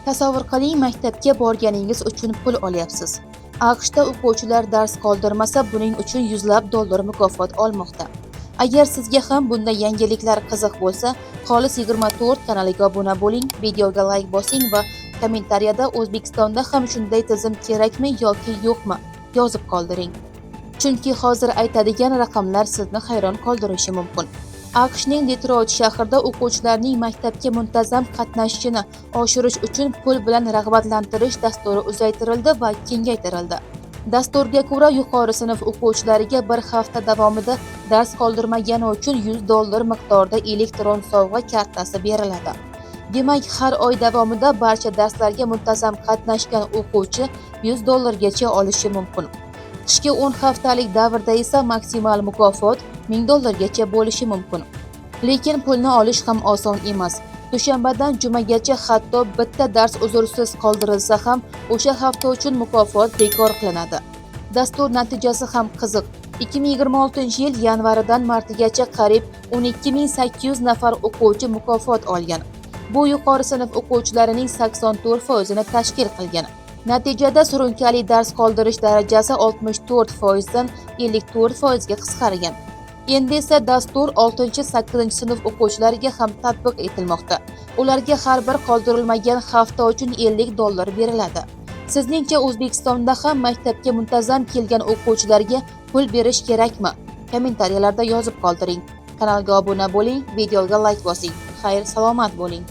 Tasavvur qiling, maktabga borganingiz uchun pul olyapsiz. AQShda o'quvchilar dars qoldirmasa, buning uchun yuzlab dollar mukofot olmoqda. Agar sizga ham bunday yangiliklar qiziq bo'lsa, Xolis 24 kanaliga obuna bo'ling, videoga like bosing va kommentariyada O'zbekistonda ham shunday tizim kerakmi yoki yo'qmi yozib qoldiring. Chunki hozir aytadigan raqamlar sizni hayron qoldirishi mumkin. AQShning Detroit shahrida o'quvchilarning maktabga muntazam qatnashishini oshirish uchun pul bilan rag'batlantirish dasturi uzaytirildi va kengaytirildi. Dasturga ko'ra, yuqori sinf o'quvchilariga bir hafta davomida dars qoldirmagani uchun $100 miqdorida elektron sovg'a kartasi beriladi. Demak, har oy davomida barcha darslarga muntazam qatnashgan o'quvchi $100 gacha olishi mumkin. Qishki 10 haftalik davrda esa maksimal mukofot $1000 gacha bo'lishi mumkin. Lekin pulni olish ham oson emas. Dushanbadan jumagacha hatto bitta dars uzrsiz qoldirilsa ham o'sha hafta uchun mukofot bekor qilinadi. Dastur natijasi ham qiziq. 2026-yil yanvaridan martigacha qariyb 12800 nafar o'quvchi mukofot olgan. Bu yuqori sinf o'quvchilarining 84% tashkil qilgan. Natijada surunkali dars qoldirish darajasi 64% dan 54% ga qisqargan. Endi esa dastur 6-8 sinf o'quvchilariga ham tatbiq etilmoqda. Ularga har bir qoldirilmagan hafta uchun $50 beriladi. Sizningcha O'zbekistonda ham maktabga muntazam kelgan o'quvchilarga pul berish kerakmi? Kommentariyalarda yozib qoldiring. Kanalga obuna bo'ling, videoga like bosing. Xayr, salomat bo'ling.